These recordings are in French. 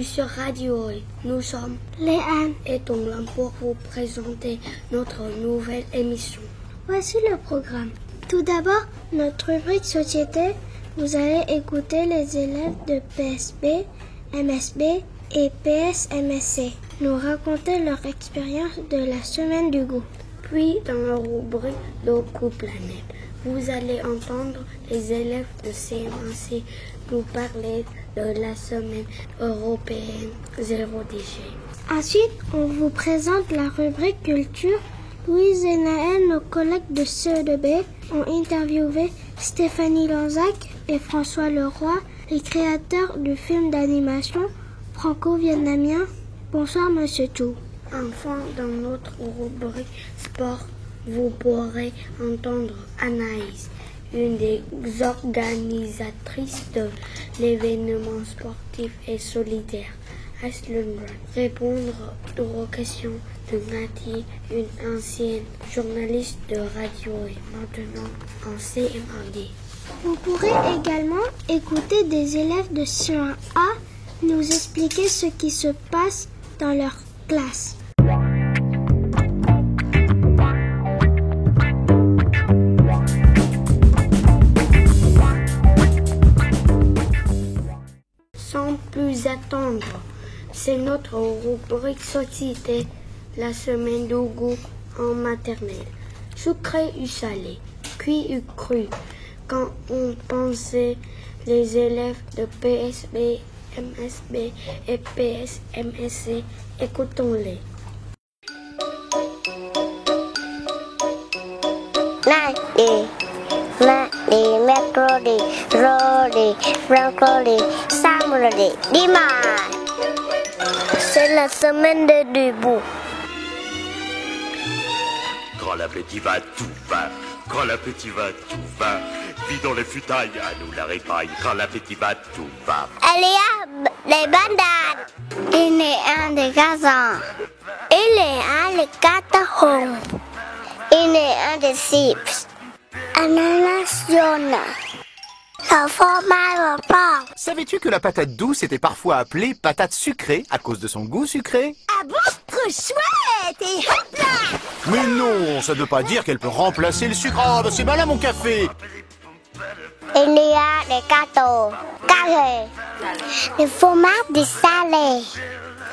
sur Radio. Nous sommes Léane et Tonglam pour vous présenter notre nouvelle émission. Voici le programme. Tout d'abord, notre rubrique Société. Vous allez écouter les élèves de PSB, MSB et PSMSC nous raconter leur expérience de la semaine du goût. Puis, dans la rubrique Loco Planète, vous allez entendre les élèves de CMAC nous parler de la semaine européenne zéro déchet. Ensuite, on vous présente la rubrique Culture. Louise et Naël, nos collègues de CE2B, ont interviewé Stéphanie Lanzac et François Leroy, les créateurs du film d'animation franco-vietnamien Bonsoir Monsieur Chou. Enfin, dans notre rubrique Sport, vous pourrez entendre Anaïs, une des organisatrices de l'événement sportif et solidaire Iceland Run, répondre aux questions de Nati, une ancienne journaliste de radio et maintenant en CM1D. Vous pourrez également écouter des élèves de CE1A nous expliquer ce qui se passe dans leur classe. Sans plus attendre, c'est notre rubrique Société, la semaine du goût en maternelle. Sucré ou salé, cuit ou cru. Quand on pensait les élèves de PSB, MSB et PSMSC, écoutons-les. Mardi, mercredi, jeudi, vendredi, samedi, dimanche. C'est la semaine de debout. Quand l'appétit va, tout va. Quand l'appétit va, tout va. Vidons les futailles, à nous la répaille. Quand l'appétit va, tout va. Il y a des bandanes. Il y a des gazons. Il y a des catahons. Il y a des chips. Ananas jaune. Le fromage blanc. Savais-tu que la patate douce était parfois appelée patate sucrée à cause de son goût sucré? Ah bon? Trop chouette! Et hop là! Mais non, ça ne veut pas dire qu'elle peut remplacer le sucre. Ah, bah c'est malin mon café! Il y a des gâteaux, carrés, des fromages des salés,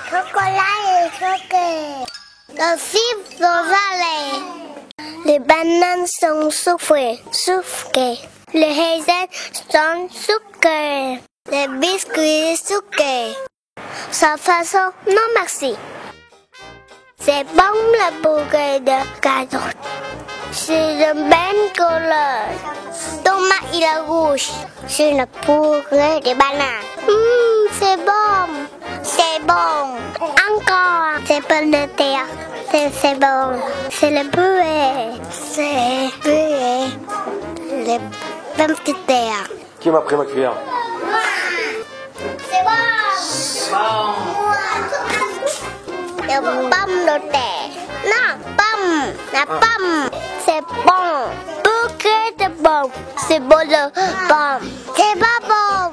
chocolat et chocolat, le chips sont salés, les bananes sont sucrées, les raisins sont sucrés, les biscuits sucrés. Sa façon, non merci. C'est bon le bouquet de carottes. C'est de belle couleur. Tomate et la rouge. C'est le purée de banane. C'est bon. C'est bon. Encore. C'est pas de terre. C'est bon. C'est le purée. C'est purée. Les pommes de terre. Qui m'a pris ma cuillère? C'est bon. Les pommes de terre. Non, pomme. La pomme. C'est bon. Bouquet de pommes. C'est bon le pomme. C'est pas bon.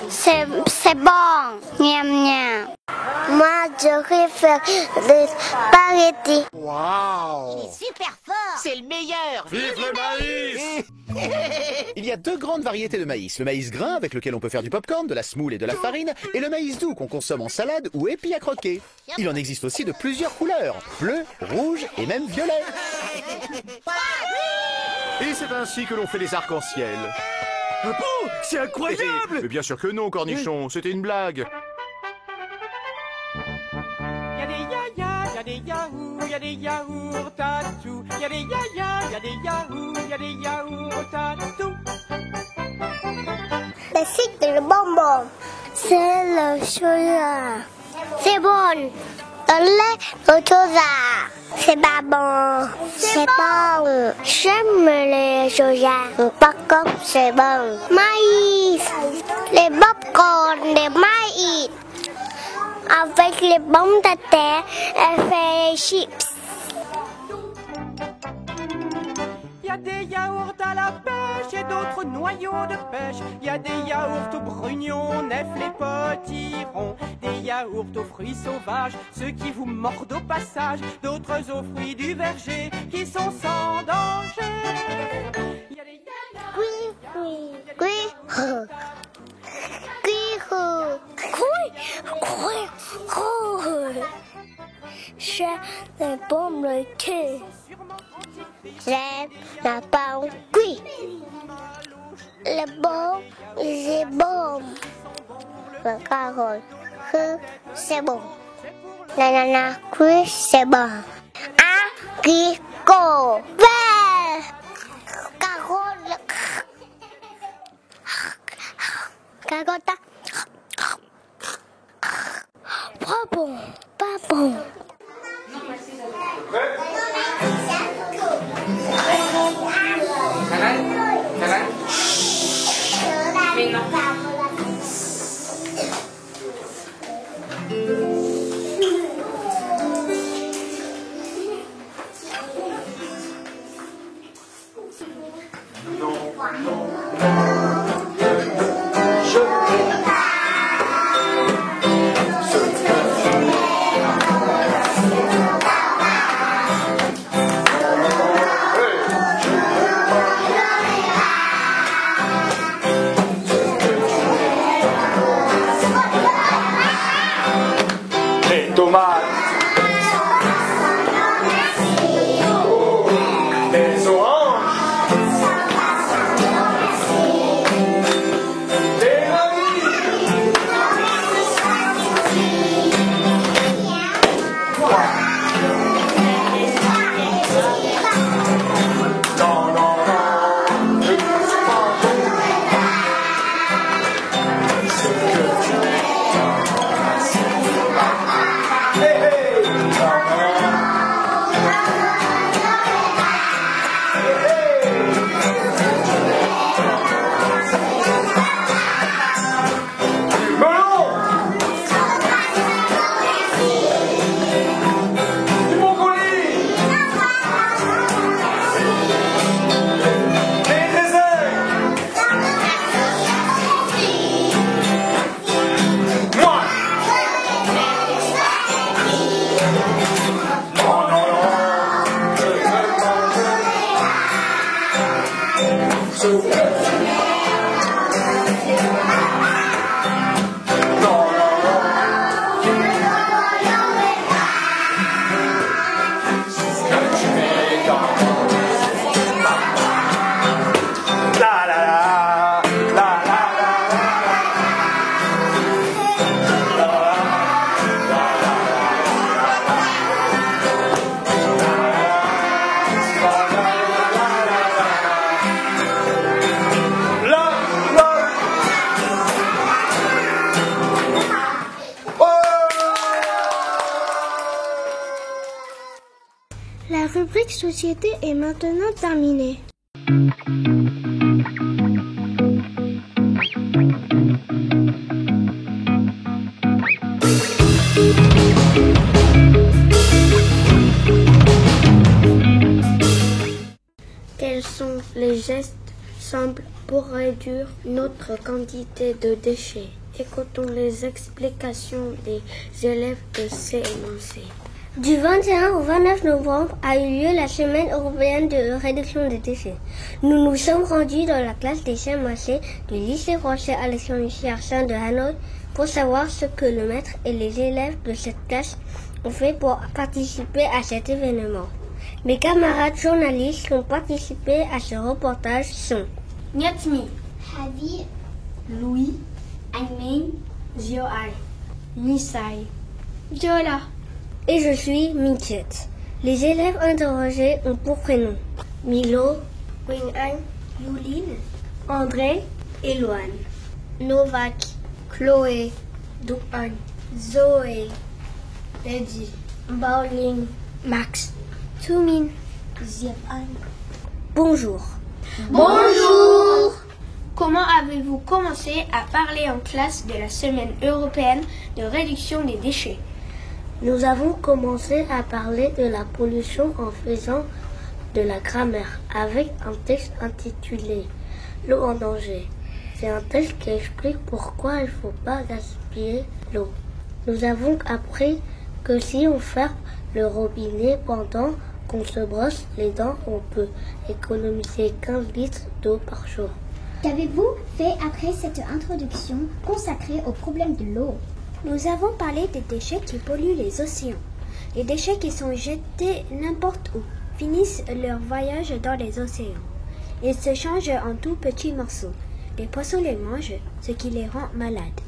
C'est bon. Miam miam. Moi, je préfère les spaghettis. Waouh! Il est super fort. C'est le meilleur. Vive le maïs! Il y a deux grandes variétés de maïs. Le maïs grain avec lequel on peut faire du popcorn, de la semoule et de la farine, et le maïs doux qu'on consomme en salade ou épi à croquer. Il en existe aussi de plusieurs couleurs, bleu, rouge et même violet. Et c'est ainsi que l'on fait les arcs-en-ciel. Ah bon? C'est incroyable! Mais bien sûr que non, Cornichon, c'était une blague. Y'a des yaya, y'a des yaourts, y'a des yaourts à tout. Y'a des yaya, y'a des yaourts, y'a des yaourts à tout. Le sucre, le bonbon. C'est le chocolat. C'est bon. Le lait, le chocolat. C'est pas bon. C'est bon. J'aime les chocolats. Par contre, c'est bon. Maïs. Les popcorn, les maïs. Avec les pommes de terre, elle fait les chips. Y'a des yaourts à la pêche. fraîches et d'autres noyaux de pêche. Il y a des yaourts aux brugnons, nefs les potirons, des yaourts aux fruits sauvages, ceux qui vous mordent au passage, d'autres aux fruits du verger qui sont sans danger. Il y a des J'ai la bombe le cul. J'ai la bombe cuit. La bombe, c'est bon. Le carotte, c'est bon. La nana cuit, c'est bon. Agricot, vert. Carotte. Carotte. Pas bon, pas bon. Les tomates, les oranges, les La rubrique société est maintenant terminée. Quels sont les gestes simples pour réduire notre quantité de déchets? Écoutons les explications des élèves de CMC. Du 21 au 29 novembre a eu lieu la semaine européenne de réduction des déchets. Nous nous sommes rendus dans la classe des CMC du lycée français Alexandre Lucien de Hanoï pour savoir ce que le maître et les élèves de cette classe ont fait pour participer à cet événement. Mes camarades journalistes qui ont participé à ce reportage sont Nyatmi, Javi, Louis, Amin, Zioai, Nisai, Jola. Et je suis Minchet. Les élèves interrogés ont pour prénom Milo, Wing-An, Yuline, André, Eloane, Novak, Chloé, Duan, Zoé, Lady, Baoling, Max, Tumin. Ziepan. Bonjour. Bonjour. Comment avez-vous commencé à parler en classe de la semaine européenne de réduction des déchets? Nous avons commencé à parler de la pollution en faisant de la grammaire avec un texte intitulé l'eau en danger. C'est un texte qui explique pourquoi il ne faut pas gaspiller l'eau. Nous avons appris que si on ferme le robinet pendant qu'on se brosse les dents, on peut économiser 15 litres d'eau par jour. Qu'avez-vous fait après cette introduction consacrée au problème de l'eau? Nous avons parlé des déchets qui polluent les océans. Les déchets qui sont jetés n'importe où finissent leur voyage dans les océans. Ils se changent en tout petits morceaux. Les poissons les mangent, ce qui les rend malades.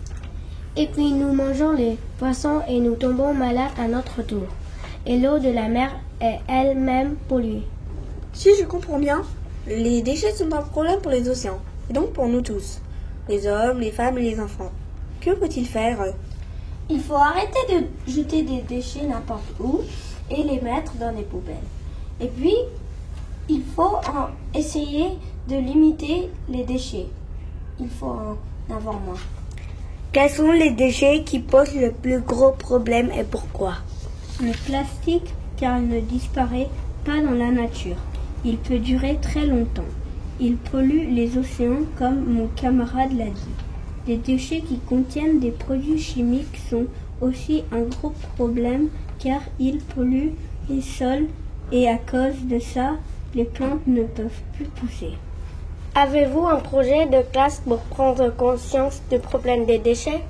Et puis nous mangeons les poissons et nous tombons malades à notre tour. Et l'eau de la mer est elle-même polluée. Si je comprends bien, les déchets sont un problème pour les océans, et donc pour nous tous, les hommes, les femmes et les enfants. Que faut-il faire? Il faut arrêter de jeter des déchets n'importe où et les mettre dans les poubelles. Et puis, il faut essayer de limiter les déchets. Il faut en avoir moins. Quels sont les déchets qui posent le plus gros problème et pourquoi? Le plastique, car il ne disparaît pas dans la nature. Il peut durer très longtemps. Il pollue les océans comme mon camarade l'a dit. Les déchets qui contiennent des produits chimiques sont aussi un gros problème car ils polluent les sols et à cause de ça, les plantes ne peuvent plus pousser. Avez-vous un projet de classe pour prendre conscience du problème des déchets?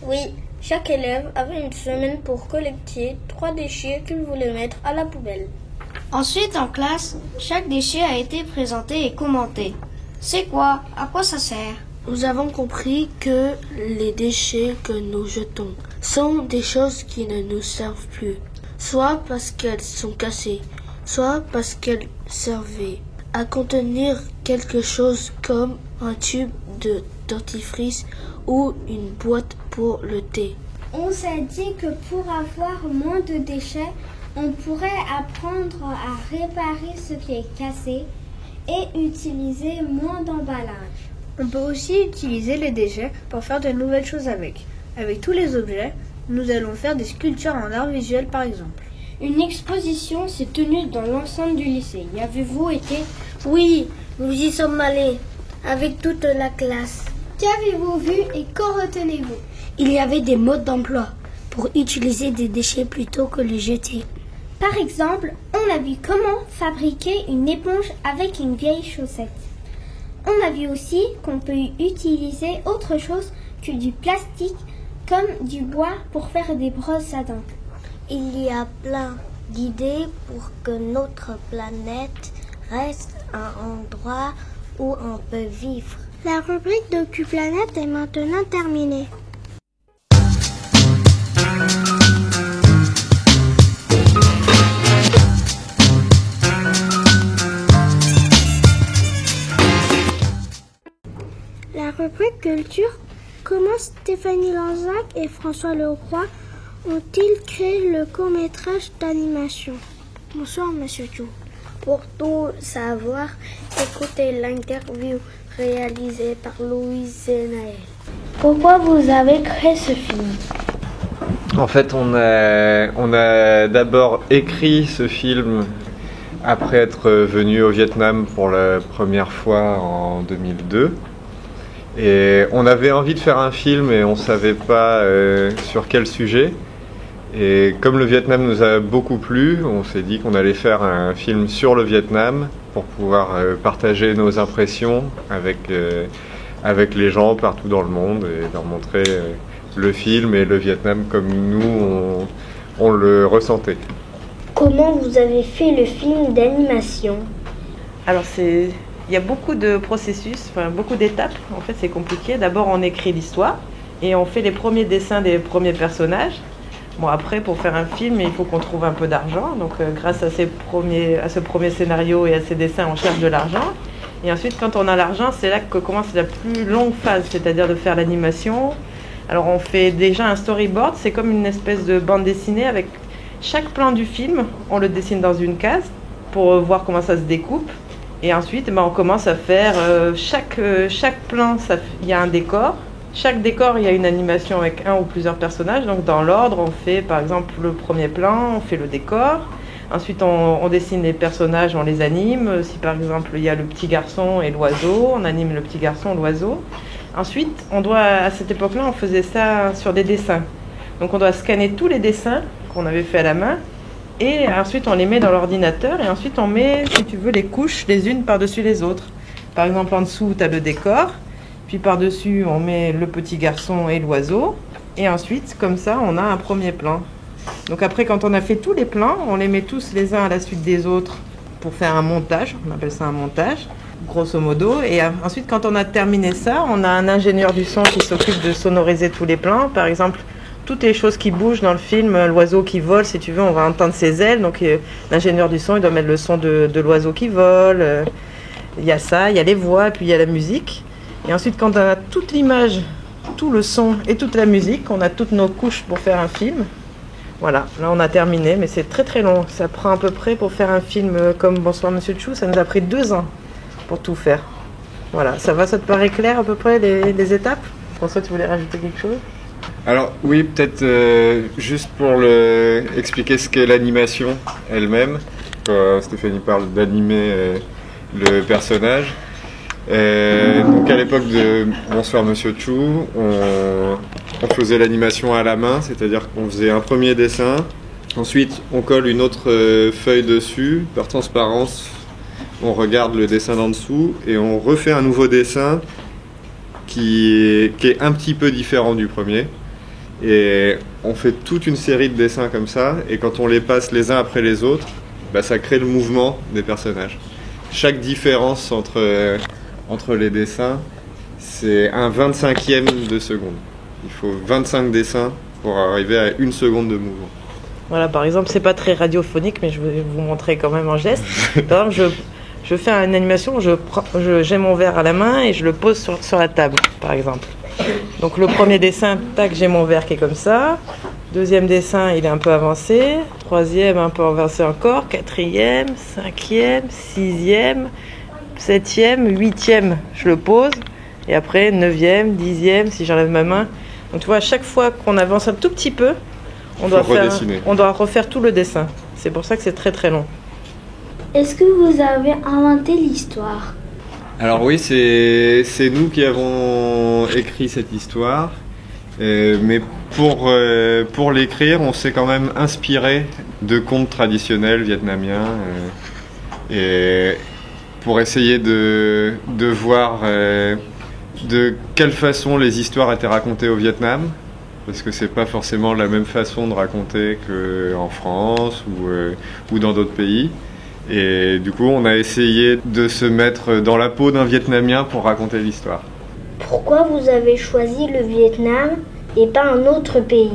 Oui, chaque élève avait une semaine pour collecter 3 déchets qu'il voulait mettre à la poubelle. Ensuite, en classe, chaque déchet a été présenté et commenté. C'est quoi? À quoi ça sert? Nous avons compris que les déchets que nous jetons sont des choses qui ne nous servent plus, soit parce qu'elles sont cassées, soit parce qu'elles servaient à contenir quelque chose comme un tube de dentifrice ou une boîte pour le thé. On s'est dit que pour avoir moins de déchets, on pourrait apprendre à réparer ce qui est cassé et utiliser moins d'emballage. On peut aussi utiliser les déchets pour faire de nouvelles choses avec. Avec tous les objets, nous allons faire des sculptures en art visuel par exemple. Une exposition s'est tenue dans l'enceinte du lycée. Y avez-vous été? Oui, nous y sommes allés, avec toute la classe. Qu'avez-vous vu et qu'en retenez-vous? Il y avait des modes d'emploi pour utiliser des déchets plutôt que les jeter. Par exemple, on a vu comment fabriquer une éponge avec une vieille chaussette. On a vu aussi qu'on peut utiliser autre chose que du plastique, comme du bois pour faire des brosses à dents. Il y a plein d'idées pour que notre planète reste un endroit où on peut vivre. La rubrique de Q-Planète est maintenant terminée. La rubrique culture, comment Stéphanie Lanzac et François Leroy ont-ils créé le court-métrage d'animation? Bonsoir, Monsieur Chou. Pour tout savoir, écoutez l'interview réalisée par Louise et Naël. Pourquoi vous avez créé ce film? En fait, on a d'abord écrit ce film après être venu au Vietnam pour la première fois en 2002. Et on avait envie de faire un film et on ne savait pas sur quel sujet. Et comme le Vietnam nous a beaucoup plu, on s'est dit qu'on allait faire un film sur le Vietnam pour pouvoir partager nos impressions avec les gens partout dans le monde et leur montrer le film et le Vietnam comme nous, on le ressentait. Comment vous avez fait le film d'animation? Alors il y a beaucoup de processus, beaucoup d'étapes. En fait, c'est compliqué. D'abord, on écrit l'histoire et on fait les premiers dessins des premiers personnages. Bon, après, pour faire un film, il faut qu'on trouve un peu d'argent. Donc, grâce à ce premier scénario et à ces dessins, on cherche de l'argent. Et ensuite, quand on a l'argent, c'est là que commence la plus longue phase, c'est-à-dire de faire l'animation. Alors, on fait déjà un storyboard. C'est comme une espèce de bande dessinée avec chaque plan du film. On le dessine dans une case pour voir comment ça se découpe. Et ensuite, on commence à faire chaque plan, il y a un décor. Chaque décor, il y a une animation avec un ou plusieurs personnages. Donc dans l'ordre, on fait par exemple le premier plan, on fait le décor. Ensuite, on dessine les personnages, on les anime. Si par exemple, il y a le petit garçon et l'oiseau, on anime le petit garçon, l'oiseau. Ensuite, à cette époque-là, on faisait ça sur des dessins. Donc on doit scanner tous les dessins qu'on avait fait à la main. Et ensuite, on les met dans l'ordinateur. Et ensuite, on met, si tu veux, les couches les unes par-dessus les autres. Par exemple, en dessous, tu as le décor. Puis par-dessus, on met le petit garçon et l'oiseau. Et ensuite, comme ça, on a un premier plan. Donc après, quand on a fait tous les plans, on les met tous les uns à la suite des autres pour faire un montage. On appelle ça un montage, grosso modo. Et ensuite, quand on a terminé ça, on a un ingénieur du son qui s'occupe de sonoriser tous les plans. Par exemple, toutes les choses qui bougent dans le film, l'oiseau qui vole, si tu veux, on va entendre ses ailes. Donc l'ingénieur du son, il doit mettre le son de l'oiseau qui vole. Il y a ça, il y a les voix, puis il y a la musique. Et ensuite, quand on a toute l'image, tout le son et toute la musique, on a toutes nos couches pour faire un film. Voilà, là on a terminé, mais c'est très très long. Ça prend à peu près, pour faire un film comme Bonsoir Monsieur Chou, ça nous a pris 2 ans pour tout faire. Voilà, ça te paraît clair à peu près les étapes? François, tu voulais rajouter quelque chose? Alors oui, peut-être juste pour expliquer ce qu'est l'animation elle-même. Stéphanie parle d'animer le personnage. Donc à l'époque de Bonsoir Monsieur Chou, on faisait l'animation à la main, c'est-à-dire qu'on faisait un premier dessin, ensuite on colle une autre feuille dessus, par transparence, on regarde le dessin d'en dessous et on refait un nouveau dessin qui est un petit peu différent du premier. Et on fait toute une série de dessins comme ça, et quand on les passe les uns après les autres, ça crée le mouvement des personnages. Chaque différence entre les dessins, c'est un 25e de seconde. Il faut 25 dessins pour arriver à 1 seconde de mouvement. Voilà, par exemple, c'est pas très radiophonique, mais je vais vous montrer quand même en geste. Par exemple, je fais une animation, j'ai mon verre à la main et je le pose sur la table, par exemple. Donc le premier dessin, tac, j'ai mon verre qui est comme ça. Deuxième dessin, il est un peu avancé. Troisième, un peu avancé encore. Quatrième, 5e, 6e, 7e, 8e, je le pose. Et après, 9e, 10e, si j'enlève ma main. Donc tu vois, à chaque fois qu'on avance un tout petit peu, on doit refaire tout le dessin. C'est pour ça que c'est très très long. Est-ce que vous avez inventé l'histoire? Alors oui, c'est nous qui avons écrit cette histoire. Mais pour l'écrire, on s'est quand même inspiré de contes traditionnels vietnamiens. Et pour essayer de voir de quelle façon les histoires étaient racontées au Vietnam, parce que c'est pas forcément la même façon de raconter qu'en France ou dans d'autres pays. Et du coup, on a essayé de se mettre dans la peau d'un Vietnamien pour raconter l'histoire. Pourquoi vous avez choisi le Vietnam et pas un autre pays?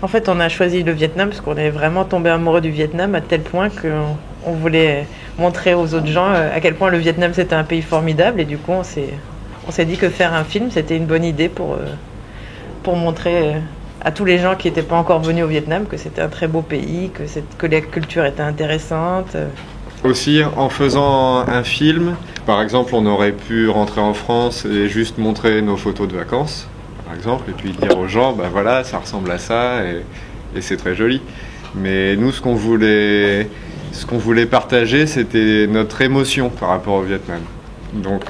En fait, on a choisi le Vietnam parce qu'on est vraiment tombé amoureux du Vietnam à tel point qu'on voulait montrer aux autres gens à quel point le Vietnam c'était un pays formidable. Et du coup, on s'est dit que faire un film, c'était une bonne idée pour montrer à tous les gens qui n'étaient pas encore venus au Vietnam que c'était un très beau pays, que la culture était intéressante. Aussi, en faisant un film, par exemple, on aurait pu rentrer en France et juste montrer nos photos de vacances, par exemple, et puis dire aux gens, voilà, ça ressemble à ça, et c'est très joli. Mais nous, ce qu'on voulait partager, c'était notre émotion par rapport au Vietnam. Donc,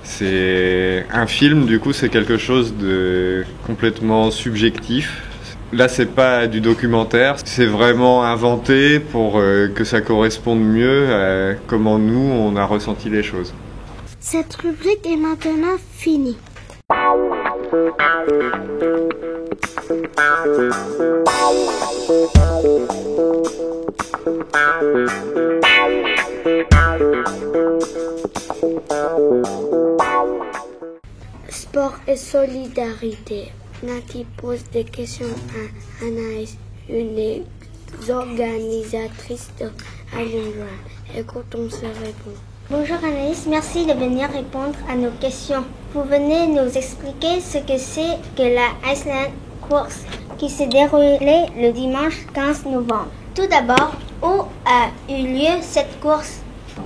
c'est un film, du coup, c'est quelque chose de complètement subjectif. Là, c'est pas du documentaire, c'est vraiment inventé pour que ça corresponde mieux à comment nous, on a ressenti les choses. Cette rubrique est maintenant finie. Sport et solidarité. Nati pose des questions à Anaïs, une des organisatrices de Island Run. Écoutons ses réponses. Bonjour Anaïs, merci de venir répondre à nos questions. Vous venez nous expliquer ce que c'est que la Iceland Course qui s'est déroulée le dimanche 15 novembre. Tout d'abord, où a eu lieu cette course?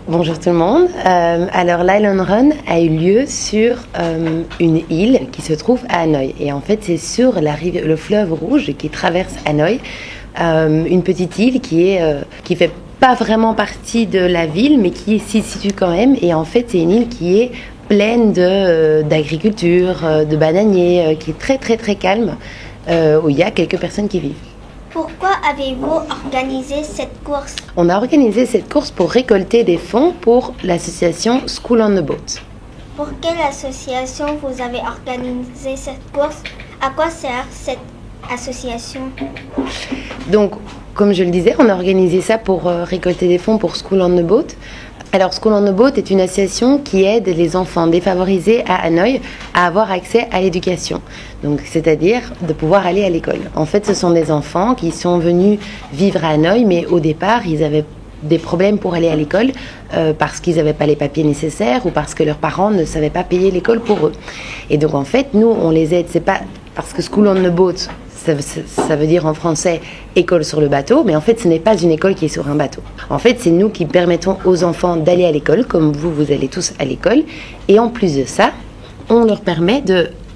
Bonjour tout le monde. Alors l'Island Run a eu lieu sur une île qui se trouve à Hanoï. Et en fait, c'est sur le fleuve Rouge qui traverse Hanoï une petite île qui fait pas vraiment partie de la ville, mais qui s'y situe quand même. Et en fait, c'est une île qui est pleine d'agriculture, de bananiers, qui est très très très calme, où il y a quelques personnes qui vivent. Pourquoi avez-vous organisé cette course? On a organisé cette course pour récolter des fonds pour l'association School on the Boat. Pour quelle association vous avez organisé cette course? À quoi sert cette association? Donc, comme je le disais, on a organisé ça pour récolter des fonds pour School on the Boat. Alors, School on the Boat est une association qui aide les enfants défavorisés à Hanoï à avoir accès à l'éducation. Donc, c'est-à-dire de pouvoir aller à l'école. En fait, ce sont des enfants qui sont venus vivre à Hanoï, mais au départ, ils avaient des problèmes pour aller à l'école parce qu'ils n'avaient pas les papiers nécessaires ou parce que leurs parents ne savaient pas payer l'école pour eux. Et donc, en fait, nous, on les aide. C'est pas parce que School on the Boat, ça veut dire en français école sur le bateau, mais en fait ce n'est pas une école qui est sur un bateau. En fait, c'est nous qui permettons aux enfants d'aller à l'école, comme vous allez tous à l'école, et en plus de ça, on leur permet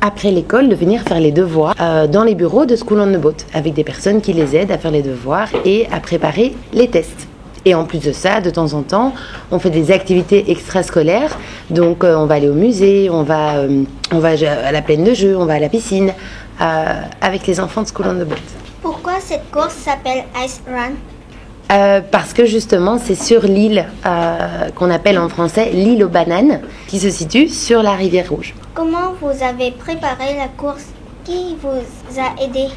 après l'école, de venir faire les devoirs dans les bureaux de School on the Boat, avec des personnes qui les aident à faire les devoirs et à préparer les tests. Et en plus de ça, de temps en temps, on fait des activités extrascolaires. Donc, on va aller au musée, on va à la plaine de jeux, on va à la piscine, avec les enfants de School on the Boat. Pourquoi cette course s'appelle Ice Run? Parce que justement, c'est sur l'île qu'on appelle en français l'île aux bananes, qui se situe sur la rivière Rouge. Comment vous avez préparé la course? Qui vous a aidé?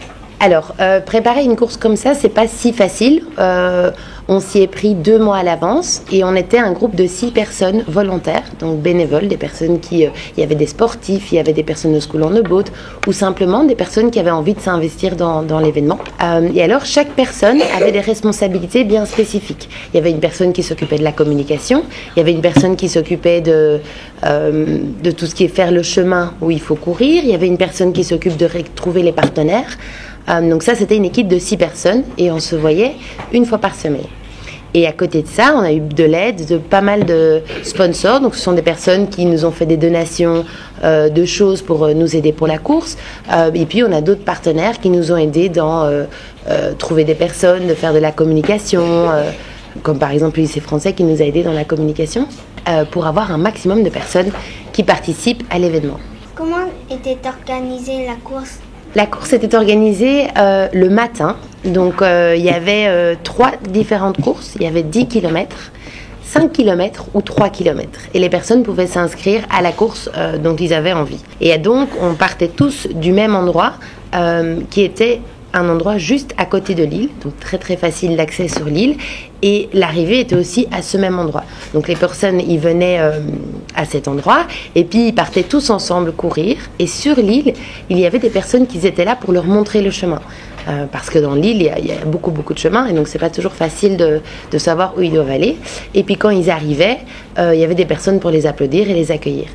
Alors, préparer une course comme ça, c'est pas si facile. On s'y est pris 2 mois à l'avance et on était un groupe de 6 personnes volontaires, donc bénévoles, des personnes il y avait des sportifs, il y avait des personnes de School on the Boat ou simplement des personnes qui avaient envie de s'investir dans l'événement. Et alors, chaque personne avait des responsabilités bien spécifiques. Il y avait une personne qui s'occupait de la communication, il y avait une personne qui s'occupait de tout ce qui est faire le chemin où il faut courir, il y avait une personne qui s'occupe de trouver les partenaires. Donc ça, c'était une équipe de 6 personnes et on se voyait 1 fois par semaine. Et à côté de ça, on a eu de l'aide de pas mal de sponsors. Donc ce sont des personnes qui nous ont fait des donations de choses pour nous aider pour la course. Et puis on a d'autres partenaires qui nous ont aidés dans trouver des personnes, de faire de la communication, comme par exemple le lycée français qui nous a aidés dans la communication, pour avoir un maximum de personnes qui participent à l'événement. Comment était organisée la course? La course était organisée le matin, donc il y avait 3 différentes courses, il y avait 10 km, 5 km ou 3 km. Et les personnes pouvaient s'inscrire à la course dont ils avaient envie. Et donc on partait tous du même endroit qui était un endroit juste à côté de l'île, donc très très facile d'accès sur l'île, et l'arrivée était aussi à ce même endroit. Donc les personnes y venaient à cet endroit, et puis ils partaient tous ensemble courir, et sur l'île, il y avait des personnes qui étaient là pour leur montrer le chemin. Parce que dans l'île, il y a beaucoup de chemins, et donc c'est pas toujours facile de savoir où ils doivent aller. Et puis quand ils arrivaient, il y avait des personnes pour les applaudir et les accueillir.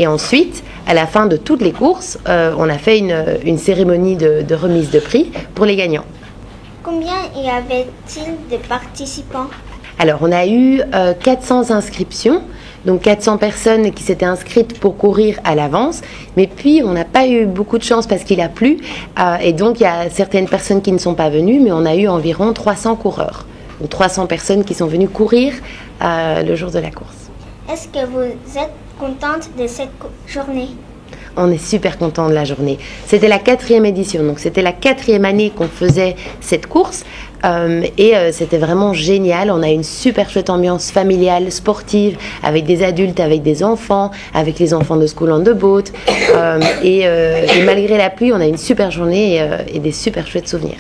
Et ensuite, à la fin de toutes les courses, on a fait une cérémonie de remise de prix pour les gagnants. Combien y avait-il de participants? Alors, on a eu 400 inscriptions, donc 400 personnes qui s'étaient inscrites pour courir à l'avance. Mais puis, on n'a pas eu beaucoup de chance parce qu'il a plu. Et donc, il y a certaines personnes qui ne sont pas venues, mais on a eu environ 300 coureurs. Donc, 300 personnes qui sont venues courir le jour de la course. Est-ce que vous êtes contente de cette journée? On est super content de la journée. C'était la 4e édition, donc c'était la 4e année qu'on faisait cette course et c'était vraiment génial. On a une super chouette ambiance familiale, sportive, avec des adultes, avec des enfants, avec les enfants de School on the Boat et malgré la pluie, on a une super journée et des super chouettes souvenirs.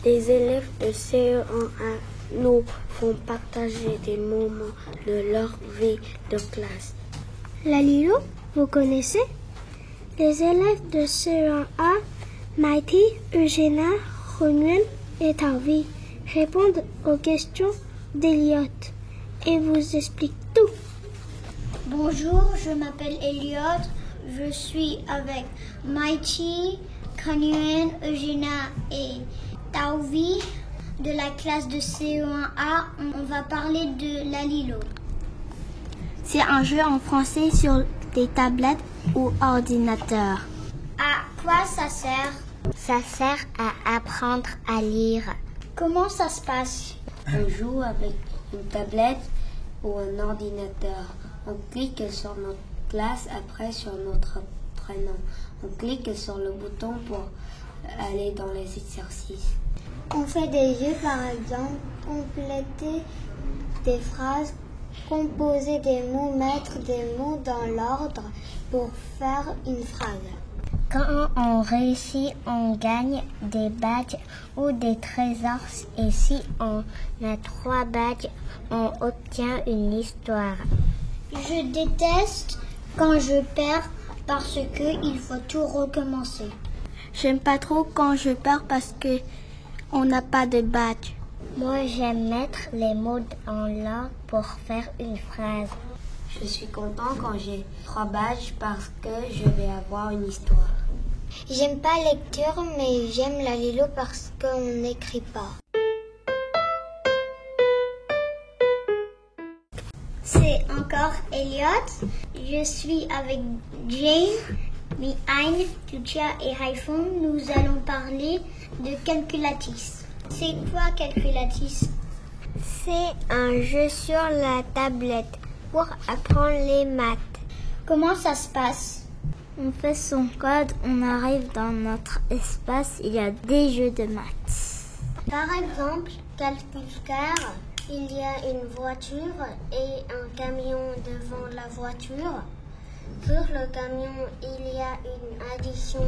Les élèves de CE1A nous font partager des moments de leur vie de classe. La Lilo, vous connaissez? Les élèves de CE1A, Maïti, Eugéna, Ronuel et Tarvi répondent aux questions d'Eliott et vous expliquent tout. Bonjour, je m'appelle Eliott, je suis avec Maïti, Ronuel, Eugéna et Tarvi. De la classe de CE1A, on va parler de la Lilo. C'est un jeu en français sur des tablettes ou ordinateurs. À quoi ça sert? Ça sert à apprendre à lire. Comment ça se passe? On joue avec une tablette ou un ordinateur. On clique sur notre classe, après sur notre prénom. On clique sur le bouton pour aller dans les exercices. On fait des jeux, par exemple, compléter des phrases, composer des mots, mettre des mots dans l'ordre pour faire une phrase. Quand on réussit, on gagne des badges ou des trésors. Et si on a 3 badges, on obtient une histoire. Je déteste quand je perds parce que il faut tout recommencer. J'aime pas trop quand je perds parce que on n'a pas de badge. Moi, j'aime mettre les mots en l'ordre pour faire une phrase. Je suis content quand j'ai 3 badges parce que je vais avoir une histoire. J'aime pas la lecture, mais j'aime la lilo parce qu'on n'écrit pas. C'est encore Elliot. Je suis avec Jane, Mihain, Lucia et Haifon. Nous allons parler de Calculatis. C'est quoi Calculatis? C'est un jeu sur la tablette pour apprendre les maths. Comment ça se passe? On fait son code, on arrive dans notre espace, il y a des jeux de maths. Par exemple, calculateur, il y a une voiture et un camion devant la voiture. Sur le camion, il y a une addition.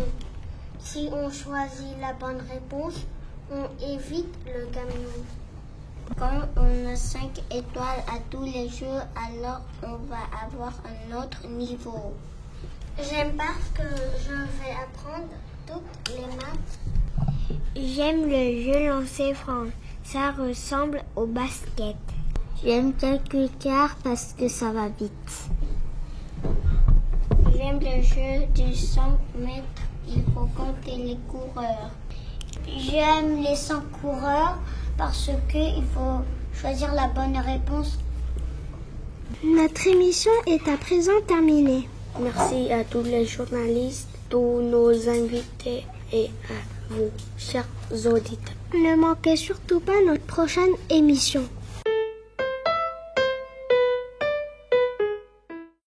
Si on choisit la bonne réponse, on évite le camion. Quand on a 5 étoiles à tous les jeux, alors on va avoir un autre niveau. J'aime parce que je vais apprendre toutes les maths. J'aime le jeu lancer franc. Ça ressemble au basket. J'aime calculateur parce que ça va vite. J'aime le jeu du 100 mètres. Il faut compter les coureurs. J'aime les 100 coureurs parce qu'il faut choisir la bonne réponse. Notre émission est à présent terminée. Merci à tous les journalistes, tous nos invités et à vous, chers auditeurs. Ne manquez surtout pas notre prochaine émission.